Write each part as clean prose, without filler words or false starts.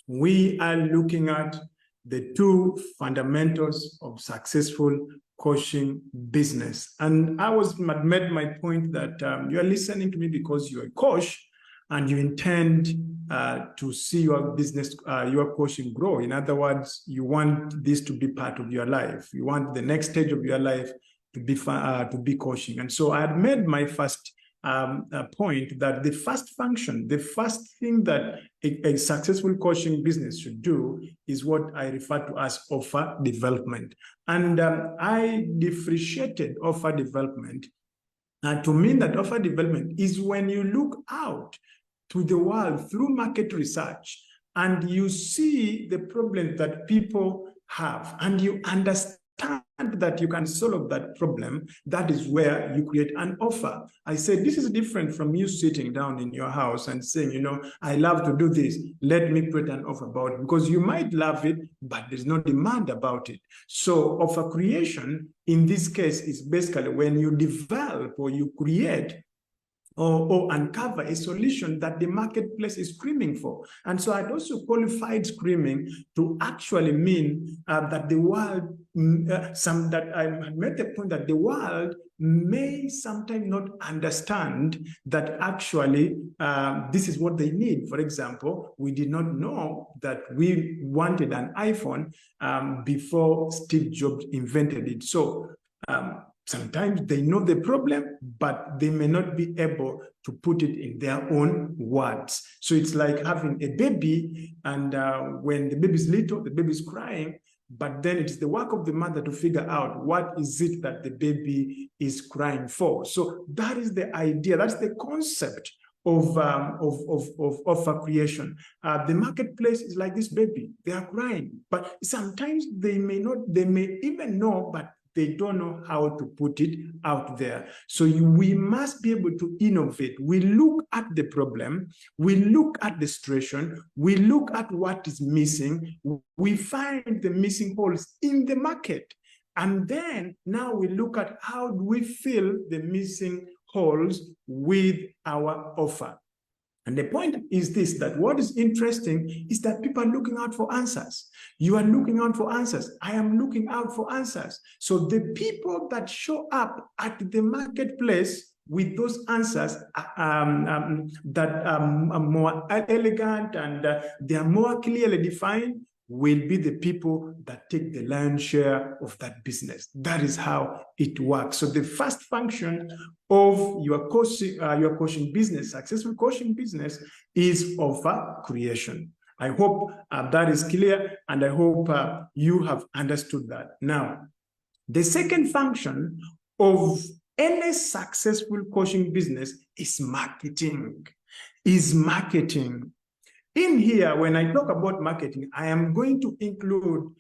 we are looking at the two fundamentals of successful coaching business. And I made my point that you are listening to me because you're a coach and you intend to see your business, your coaching grow. In other words, you want this to be part of your life. You want the next stage of your life to be coaching. And so I had made my first point that the first function, the first thing that a successful coaching business should do is what I refer to as offer development. And I differentiated offer development to mean that offer development is when you look out to the world through market research and you see the problem that people have and you understand that you can solve that problem. That is where you create an offer. I said, this is different from you sitting down in your house and saying, you know, I love to do this. Let me create an offer about it, because you might love it, but there's no demand about it. So offer creation in this case is basically when you develop or you create or uncover a solution that the marketplace is screaming for. And so I'd also qualified screaming to actually mean that the world, that I made the point that the world may sometimes not understand that actually this is what they need. For example, we did not know that we wanted an iPhone before Steve Jobs invented it. So sometimes they know the problem, but they may not be able to put it in their own words. So it's like having a baby, and when the baby is little, the baby is crying, but then it's the work of the mother to figure out what is it that the baby is crying for. So that is the idea, that's the concept of offer creation. The marketplace is like this baby, they are crying, but sometimes they may even know, but they don't know how to put it out there. So we must be able to innovate. We look at the problem, we look at the situation, we look at what is missing, we find the missing holes in the market. And then now we look at how do we fill the missing holes with our offer. And the point is this, that what is interesting is that people are looking out for answers. You are looking out for answers. I am looking out for answers. So the people that show up at the marketplace with those answers that are more elegant and they are more clearly defined will be the people that take the lion's share of that business. That is how it works. So the first function of your coaching business, successful coaching business, is offer creation. I hope that is clear, and I hope you have understood that. Now, the second function of any successful coaching business is marketing. In here, when I talk about marketing, I am going to include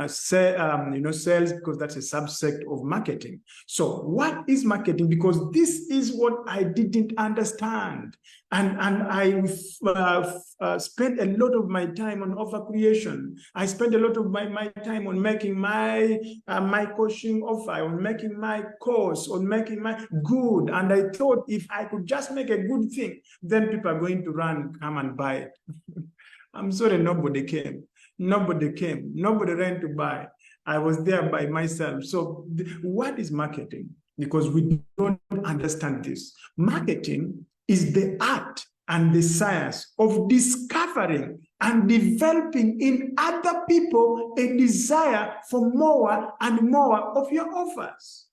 sales, because that's a subset of marketing. So what is marketing? Because this is what I didn't understand. And I spent a lot of my time on offer creation. I spent a lot of my time on making my coaching offer, on making my course, on making my good. And I thought if I could just make a good thing, then people are going to come and buy it. I'm sorry, nobody came. Nobody came. Nobody ran to buy. I was there by myself. So what is marketing? Because we don't understand this. Marketing is the art and the science of discovering and developing in other people a desire for more and more of your offers.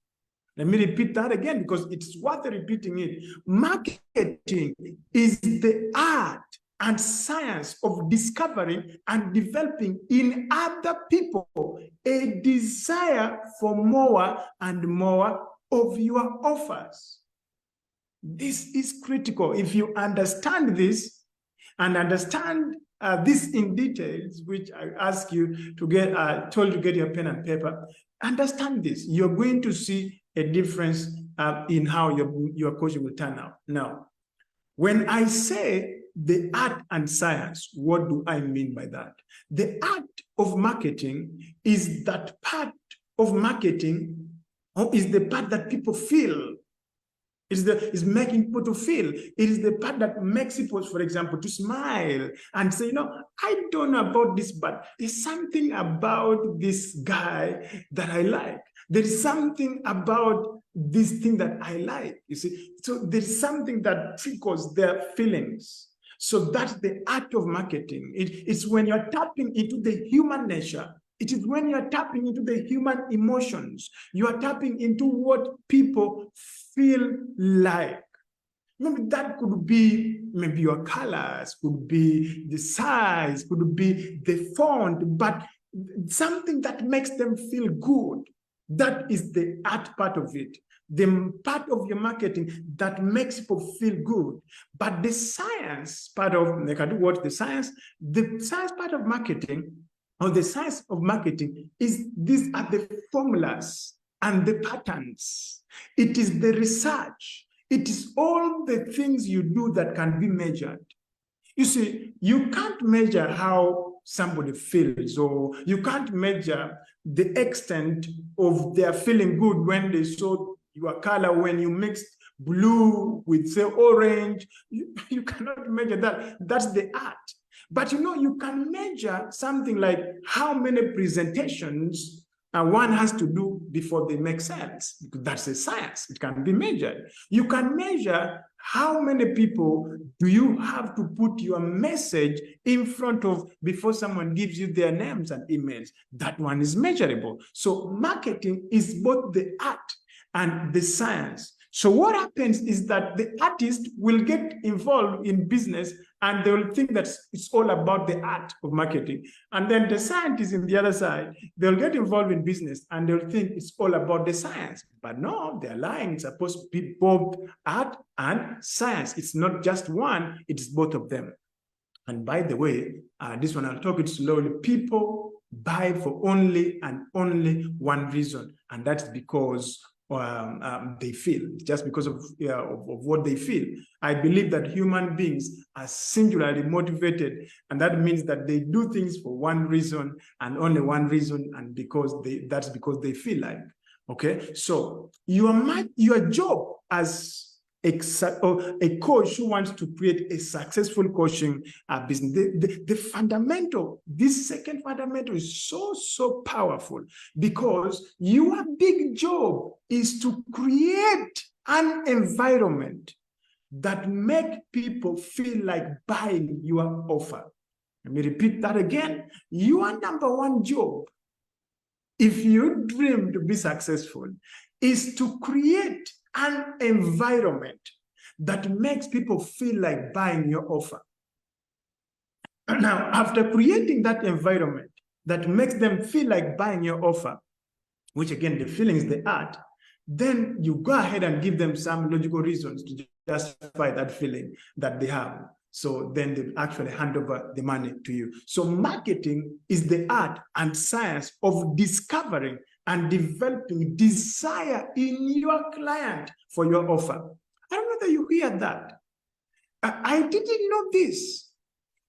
Let me repeat that again, because it's worth repeating it. Marketing is the art and science of discovering and developing in other people a desire for more and more of your offers. This is critical. If you understand this and understand this in details, which I ask you to get, told to get your pen and paper, understand this. You're going to see a difference in how your coaching will turn out. Now, when I say the art and science, what do I mean by that? The art of marketing is that part of marketing, or is the part that people feel It's making people to feel. It is the part that makes people, for example, to smile and say, I don't know about this, but there's something about this guy that I like. There's something about this thing that I like, you see. So there's something that triggers their feelings. So that's the art of marketing. It's when you're tapping into the human nature. It is when you're tapping into the human emotions. You are tapping into what people feel like. Maybe that could be maybe your colors, could be the size, could be the font, but something that makes them feel good. That is the art part of it. The part of your marketing that makes people feel good. But the science part of, they can do what? The science part of marketing, or the science of marketing, is these are the formulas and the patterns. It is the research. It is all the things you do that can be measured. You see, you can't measure how somebody feels, or you can't measure the extent of their feeling good when they saw your color, when you mixed blue with, say, orange. You cannot measure that. That's the art. But you can measure something like how many presentations one has to do before they make sense. That's a science. It can be measured. You can measure how many people do you have to put your message in front of before someone gives you their names and emails. That one is measurable. So marketing is both the art and the science. So what happens is that the artist will get involved in business and they will think that it's all about the art of marketing. And then the scientists in the other side, they'll get involved in business and they'll think it's all about the science. But no, they're lying. It's supposed to be both art and science. It's not just one, it's both of them. And by the way, this one I'll talk it slowly. People buy for only and only one reason, and that's because they feel, just because of what they feel. I believe that human beings are singularly motivated, and that means that they do things for one reason and only one reason, and that's because they feel like. Okay, so your job as a coach who wants to create a successful coaching business, the fundamental, this second fundamental is so powerful, because your big job is to create an environment that make people feel like buying your offer. Let me repeat that again. Your number one job, if you dream to be successful, is to create an environment that makes people feel like buying your offer. Now, after creating that environment that makes them feel like buying your offer, which again, the feeling is the art, then you go ahead and give them some logical reasons to justify that feeling that they have. So then they actually hand over the money to you. So marketing is the art and science of discovering and developing desire in your client for your offer. I don't know that you hear that. I didn't know this.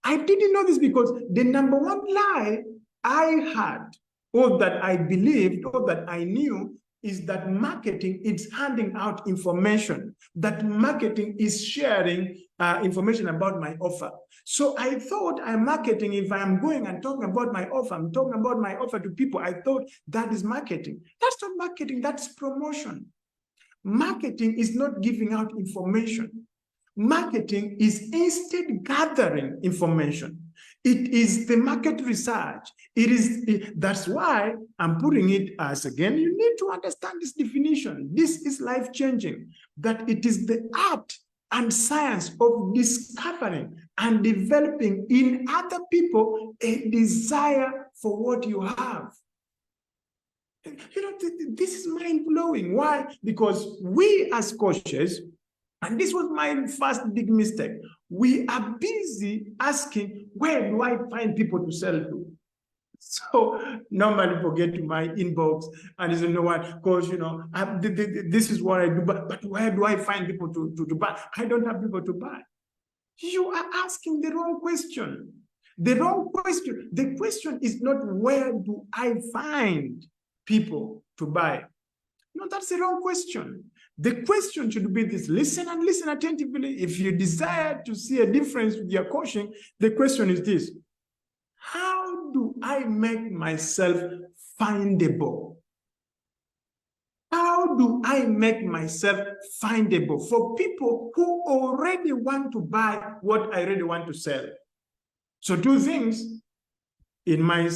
I didn't know this because the number one lie I had, or that I believed, or that I knew, is that marketing is handing out information, that marketing is sharing information about my offer. So I thought I'm marketing if I'm going and talking about my offer, I'm talking about my offer to people. I thought that is marketing. That's not marketing, that's promotion. Marketing is not giving out information. Marketing is instead gathering information. It is the market research. That's why I'm putting it as, again, you need to understand this definition. This is life-changing, that it is the art and science of discovering and developing in other people a desire for what you have. This is mind-blowing. Why? Because we as coaches, and this was my first big mistake, we are busy asking, where do I find people to sell to? So normally people get to my inbox and say, you know what, coach, this is what I do, but where do I find people to buy? I don't have people to buy. You are asking the wrong question. The wrong question. The question is not, where do I find people to buy? No, that's the wrong question. The question should be this: listen and listen attentively. If you desire to see a difference with your coaching, the question is this: how do I make myself findable? How do I make myself findable for people who already want to buy what I really want to sell? So two things. In my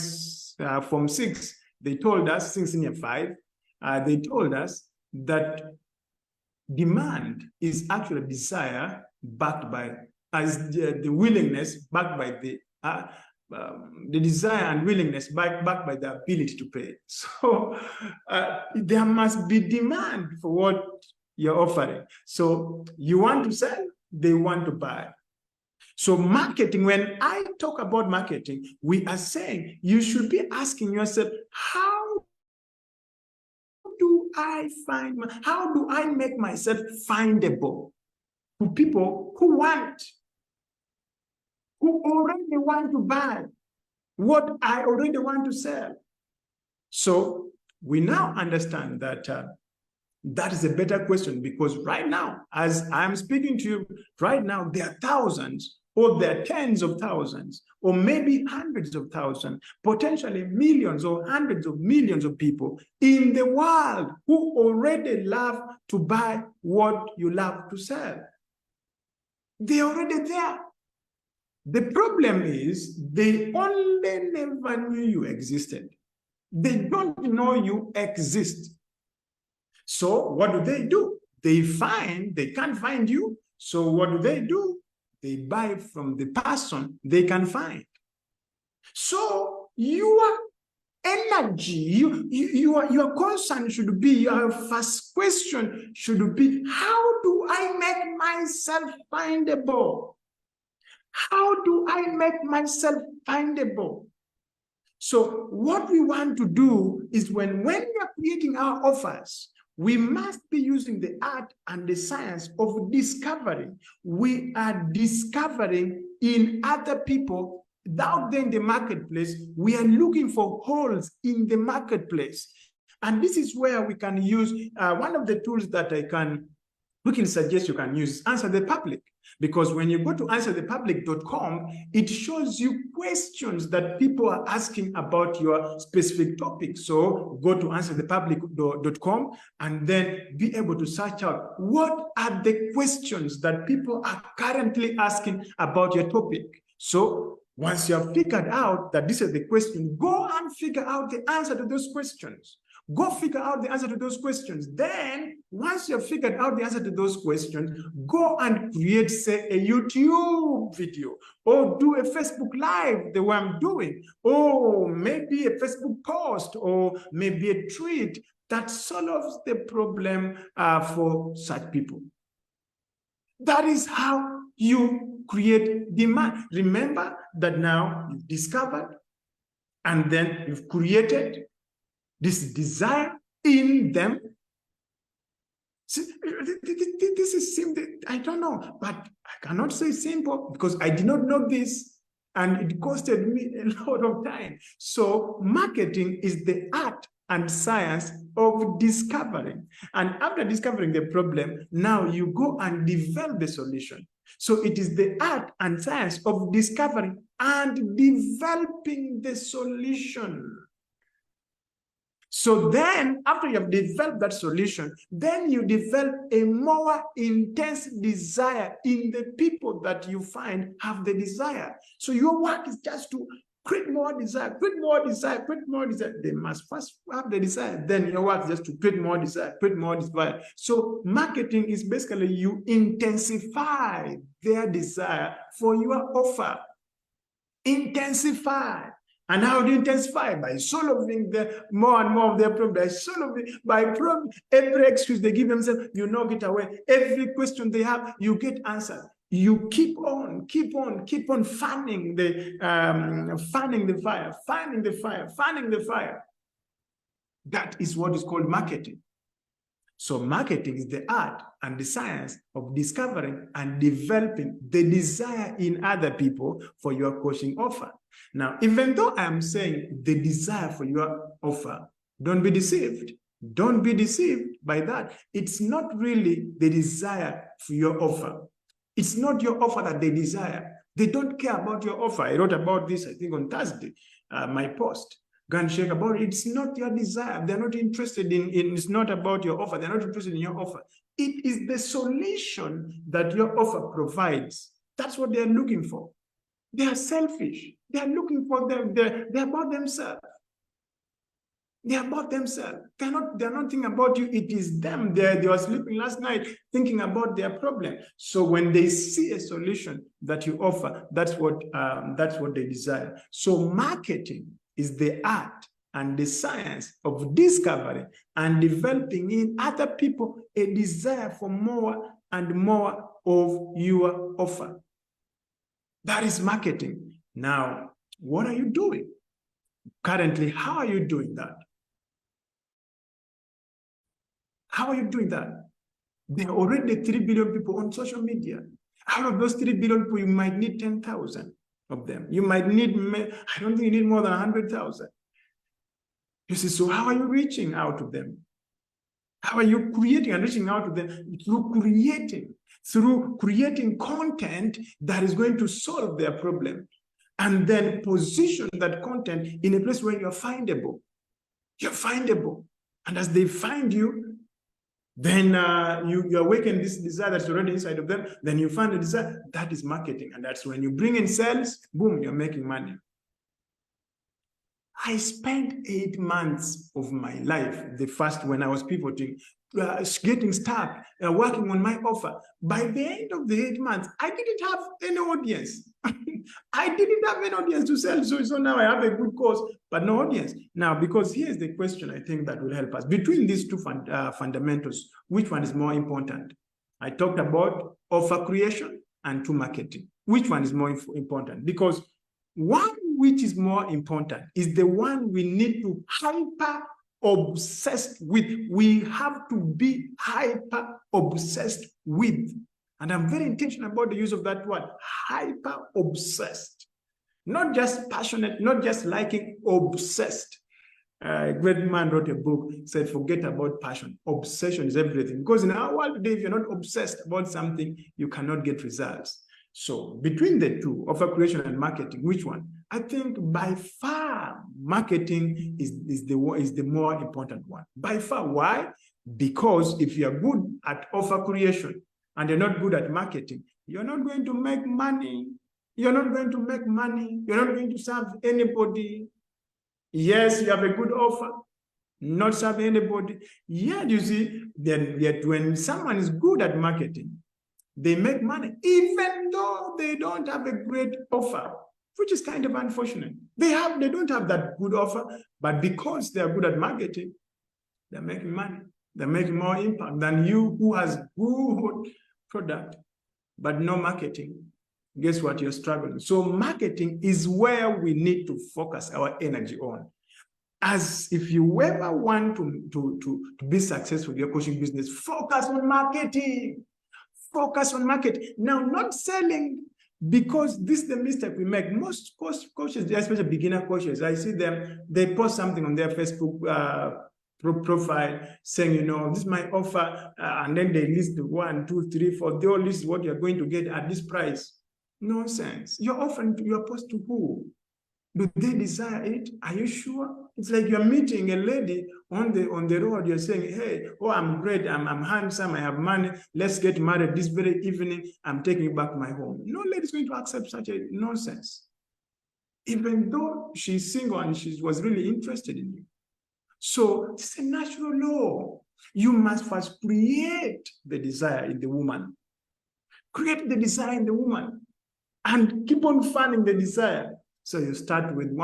Form 6, they told us, since Senior 5, they told us that demand is actually desire backed by, as the willingness backed by the desire and willingness backed by the ability to pay. So there must be demand for what you're offering. So you want to sell, they want to buy. So marketing, when I talk about marketing, we are saying you should be asking yourself, how do I make myself findable to people who already want to buy what I already want to sell? So we now understand that that is a better question, because right now, as I'm speaking to you right now, there are thousands, or there are tens of thousands, or maybe hundreds of thousands, potentially millions or hundreds of millions of people in the world who already love to buy what you love to sell. They're already there. The problem is they only never knew you existed. They don't know you exist. So what do? They can't find you. So what do? They buy from the person they can find. So your energy, your concern should be, your first question should be, how do I make myself findable? How do I make myself findable? So what we want to do is when we are creating our offers, we must be using the art and the science of discovery. We are discovering in other people out there in the marketplace. We are looking for holes in the marketplace. And this is where we can use one of the tools that we can suggest you can use, Answer the Public. Because when you go to answerthepublic.com, it shows you questions that people are asking about your specific topic. So go to answerthepublic.com and then be able to search out what are the questions that people are currently asking about your topic. So once you have figured out that this is the question, go and figure out the answer to those questions. Go figure out the answer to those questions. Then, once you've figured out the answer to those questions, go and create, say, a YouTube video, or do a Facebook Live the way I'm doing, or maybe a Facebook post, or maybe a tweet that solves the problem for such people. That is how you create demand. Remember that now you've discovered, and then you've created this desire in them. See, this is simple. I don't know, but I cannot say simple because I did not know this, and it costed me a lot of time. So marketing is the art and science of discovering. And after discovering the problem, now you go and develop the solution. So it is the art and science of discovering and developing the solution. So then, after you have developed that solution, then you develop a more intense desire in the people that you find have the desire. So your work is just to create more desire, create more desire, create more desire. They must first have the desire. Then your work is just to create more desire, create more desire. So marketing is basically you intensify their desire for your offer. Intensify. And how do you intensify? By solving more and more of their problems. By every excuse they give themselves, you knock it away. Every question they have, you get answered. You keep on fanning the fire. That is what is called marketing. So marketing is the art and the science of discovering and developing the desire in other people for your coaching offer. Now, even though I'm saying the desire for your offer, don't be deceived. Don't be deceived by that. It's not really the desire for your offer. It's not your offer that they desire. They don't care about your offer. I wrote about this, I think, on Thursday, my post. Go and check about it. It's not your desire. They're not interested in it's not about your offer. They're not interested in your offer. It is the solution that your offer provides. That's what they're looking for. They are selfish. They are looking for them. They're about themselves. They're about themselves. They're not thinking about you. It is them. They were sleeping last night thinking about their problem. So when they see a solution that you offer, that's what they desire. So marketing is the art and the science of discovering and developing in other people a desire for more and more of your offer. That is marketing. Now, what are you doing? Currently, how are you doing that? How are you doing that? There are already 3 billion people on social media. Out of those 3 billion people, you might need 10,000 of them. You might need, I don't think you need more than 100,000. You see, so how are you reaching out to them? How are you creating and reaching out to them? Through creating content that is going to solve their problem. And then position that content in a place where you're findable. You're findable. And as they find you, then you awaken this desire that's already inside of them. Then you find the desire. That is marketing. And that's when you bring in sales, boom, you're making money. I spent 8 months of my life, the first when I was pivoting, getting stuck, working on my offer. By the end of the 8 months, I didn't have any audience. I didn't have an audience to sell. So now I have a good course, but no audience. Now, because here's the question I think that will help us. Between these two fundamentals, which one is more important? I talked about offer creation and to marketing. Which one is more important? Because one which is more important is the one we need to hyper obsessed with. We have to be hyper obsessed with. And I'm very intentional about the use of that word, hyper obsessed. Not just passionate, not just liking, obsessed. A great man wrote a book, said, forget about passion. Obsession is everything. Because in our world today, if you're not obsessed about something, you cannot get results. So between the two, offer creation and marketing, which one? I think by far, marketing is the more important one. By far. Why? Because if you're good at offer creation and you're not good at marketing, you're not going to make money. You're not going to make money. You're not going to serve anybody. Yes, you have a good offer, not serve anybody. Yet, you see, yet when someone is good at marketing, they make money, even though they don't have a great offer, which is kind of unfortunate. They don't have that good offer, but because they are good at marketing, they're making money. They're making more impact than you who has good product, but no marketing. Guess what? You're struggling. So marketing is where we need to focus our energy on. As if you ever want to be successful in your coaching business, focus on marketing. Focus on marketing. Now, not selling, because this is the mistake we make. Most coaches, especially beginner coaches, I see them, they post something on their Facebook profile saying, you know, this is my offer, and then they list 1, 2, 3, 4. They all list what you're going to get at this price. Nonsense. You're offering your post to who? Do they desire it? Are you sure? It's like you're meeting a lady on the road. You're saying, hey, oh, I'm great. I'm handsome. I have money. Let's get married this very evening. I'm taking you back to my home. No lady's going to accept such a nonsense. Even though she's single and she was really interested in you. So it's a natural law. You must first create the desire in the woman. Create the desire in the woman. And keep on fanning the desire. So you start with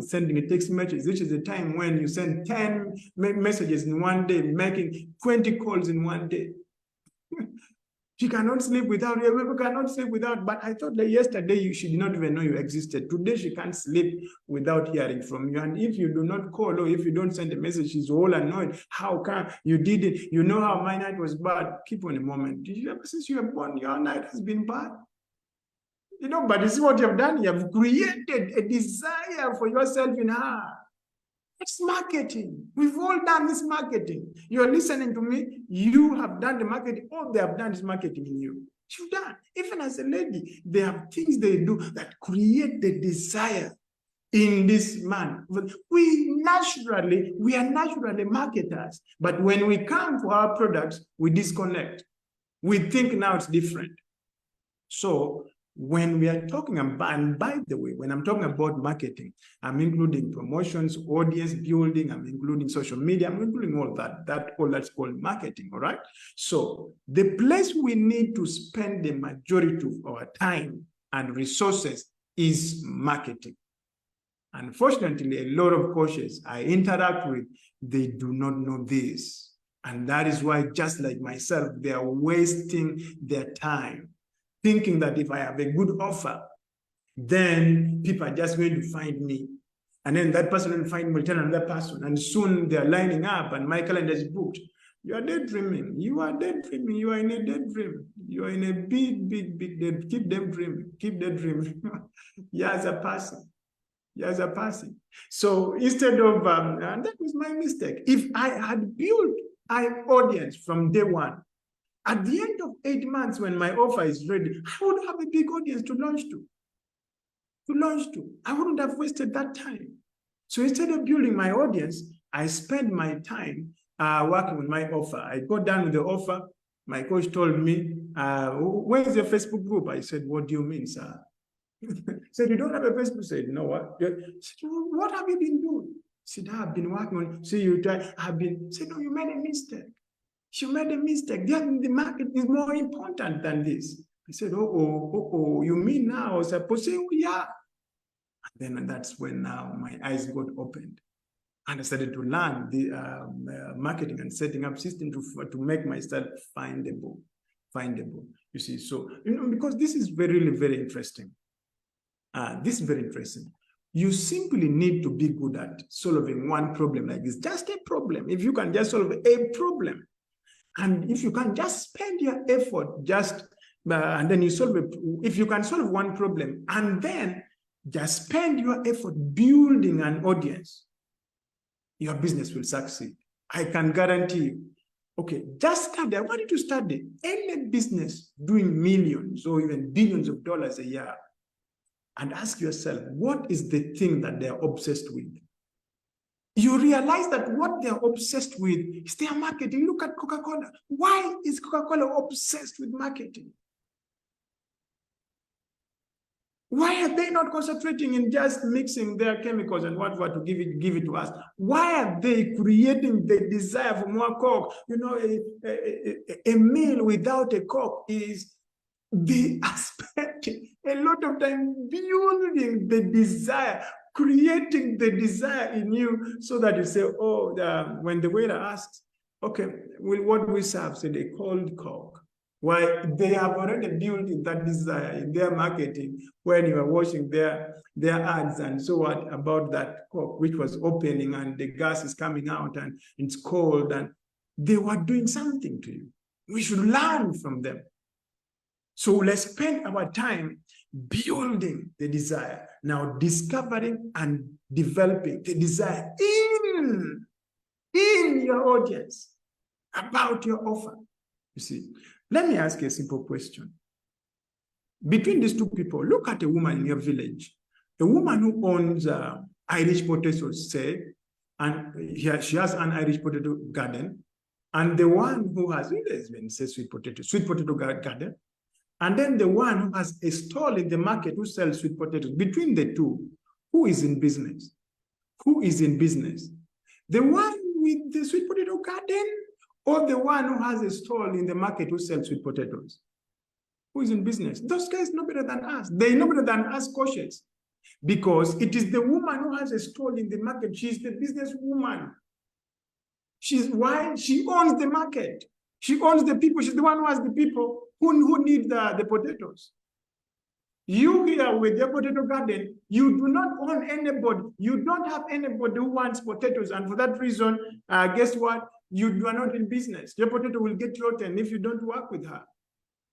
sending a text message, which is the time when you send 10 messages in one day, making 20 calls in one day. She cannot sleep without you. People cannot sleep without. But I thought that yesterday she did not even know you existed. Today she can't sleep without hearing from you. And if you do not call or if you don't send a message, she's all annoyed. How come you did it? You know how my night was bad. Keep on a moment. Did you ever, since you were born, your night has been bad? You know, but you see what you have done? You have created a desire for yourself in her. It's marketing. We've all done this marketing. You're listening to me. You have done the marketing. All they have done is marketing in you. You've done. Even as a lady, they have things they do that create the desire in this man. We are naturally marketers. But when we come for our products, we disconnect. We think now it's different. So when we are talking about, and by the way, when I'm talking about marketing, I'm including promotions, audience building, I'm including social media, I'm including all that, all that's called marketing, all right? So the place we need to spend the majority of our time and resources is marketing. Unfortunately, a lot of coaches I interact with, they do not know this. And that is why, just like myself, they are wasting their time thinking that if I have a good offer, then people are just going to find me. And then that person will find me, will tell another person. And soon they're lining up and my calendar is booked. You are daydreaming. You are daydreaming. You are in a daydream. You are in a big daydream. Keep daydreaming. Keep daydreaming. Years are passing. Years are passing. So instead of, and that was my mistake. If I had built an audience from day one, at the end of 8 months, when my offer is ready, I would have a big audience to launch to. I wouldn't have wasted that time. So instead of building my audience, I spend my time working with my offer. I got done with the offer. My coach told me, where's your Facebook group? I said, what do you mean, sir? Said, you don't have a Facebook? I said, no, what? I said, what have you been doing? I said, I've been working on, so you try, I've been, said, no, you made a mistake. You made a mistake. The market is more important than this. I said, you mean now? I was supposed to say, oh, yeah. And then that's when now my eyes got opened. And I started to learn the marketing and setting up system to make myself findable. You see, so, because this is very interesting. This is very interesting. You simply need to be good at solving one problem like this. Just a problem. If you can just solve a problem, and if you can just spend your effort and then you solve it, if you can solve one problem and then just spend your effort building an audience, your business will succeed. I can guarantee you. Okay, just study. I want you to study any business doing millions or even billions of dollars a year and ask yourself, what is the thing that they're obsessed with? You realize that what they're obsessed with is their marketing. Look at Coca-Cola. Why is Coca-Cola obsessed with marketing? Why are they not concentrating in just mixing their chemicals and what to give it to us? Why are they creating the desire for more Coke? You know, a meal without a Coke is the aspect, a lot of time building the desire, creating the desire in you so that you say, when the waiter asks, okay, what do we serve? Say they cold Coke. Why? They have already built that desire in their marketing when you are watching their ads and so what about that Coke, which was opening and the gas is coming out and it's cold, and they were doing something to you. We should learn from them. So let's spend our time building the desire, now discovering and developing the desire in your audience about your offer. You see, let me ask you a simple question. Between these two people, look at a woman in your village, a woman who owns Irish potatoes, say, and she has an Irish potato garden, and the one who has, sweet potato garden, and then the one who has a stall in the market who sells sweet potatoes. Between the two, who is in business? Who is in business? The one with the sweet potato garden or the one who has a stall in the market who sells sweet potatoes? Who is in business? Those guys know better than us. They know better than us coaches, because it is the woman who has a stall in the market. She's the businesswoman. Why? She owns the market. She owns the people. She's the one who has the people who need the potatoes. You here with your potato garden, you do not own anybody. You don't have anybody who wants potatoes. And for that reason, guess what? You are not in business. Your potato will get rotten if you don't work with her.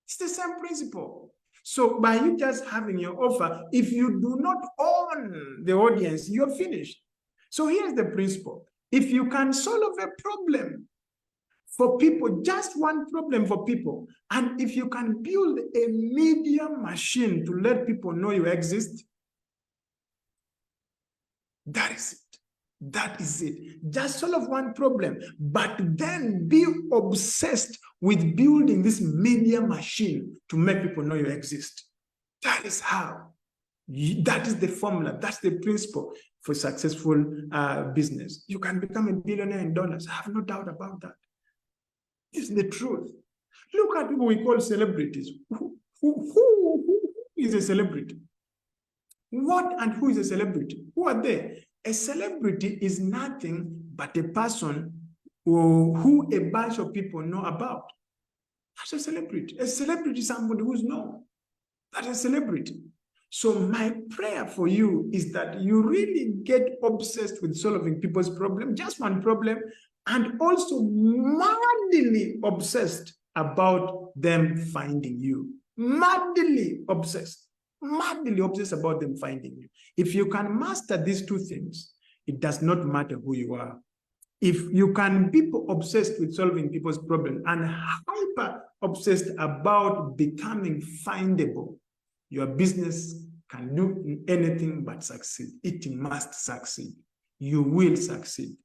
It's the same principle. So by you just having your offer, if you do not own the audience, you're finished. So here's the principle. If you can solve a problem for people, just one problem for people, and if you can build a media machine to let people know you exist, that is it. That is it. Just solve one problem, but then be obsessed with building this media machine to make people know you exist. That is how. That is the formula. That's the principle for successful business. You can become a billionaire in dollars. I have no doubt about that. This is the truth. Look at people we call celebrities. Who is a celebrity? What and who is a celebrity? Who are they? A celebrity is nothing but a person who a bunch of people know about. That's a celebrity. A celebrity is somebody who's known. That's a celebrity. So my prayer for you is that you really get obsessed with solving people's problem, just one problem, and also madly obsessed about them finding you. Madly obsessed about them finding you. If you can master these two things, it does not matter who you are. If you can be obsessed with solving people's problems and hyper obsessed about becoming findable, your business can do anything but succeed. It must succeed. You will succeed.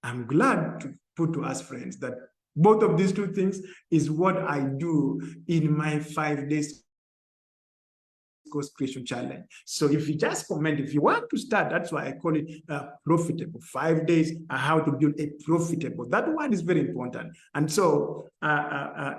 I'm glad to put to us, friends, that both of these two things is what I do in my 5 days course creation challenge. So if you just comment, if you want to start, that's why I call it profitable. 5 days, how to build a profitable. That one is very important. And so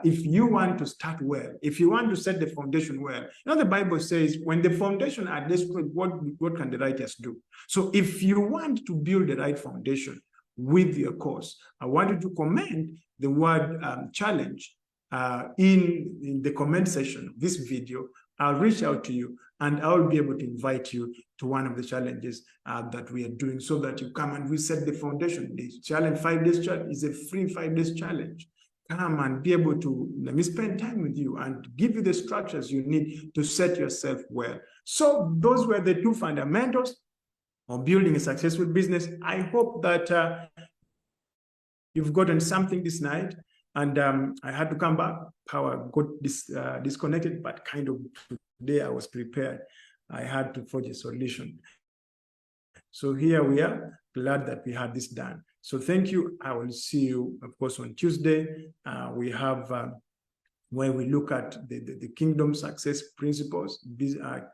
if you want to start well, if you want to set the foundation well, you know, the Bible says when the foundation are destroyed, what can the righteous do? So if you want to build the right foundation with your course, I want you to comment the word challenge in the comment section of this video. I'll reach out to you and I'll be able to invite you to one of the challenges that we are doing so that you come and we set the foundation. The challenge, 5 days challenge, is a free 5 days challenge. Come and be able to, let me spend time with you and give you the structures you need to set yourself well. So those were the two fundamentals of building a successful business. I hope that you've gotten something this night. And I had to come back. Power got disconnected, but kind of today I was prepared. I had to forge a solution. So here we are, glad that we had this done. So thank you. I will see you, of course, on Tuesday. We have where we look at the kingdom success principles,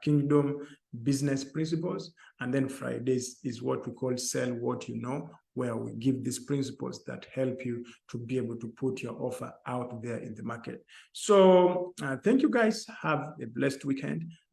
kingdom business principles. And then Fridays is what we call sell what you know, where we give these principles that help you to be able to put your offer out there in the market. So thank you guys. Have a blessed weekend.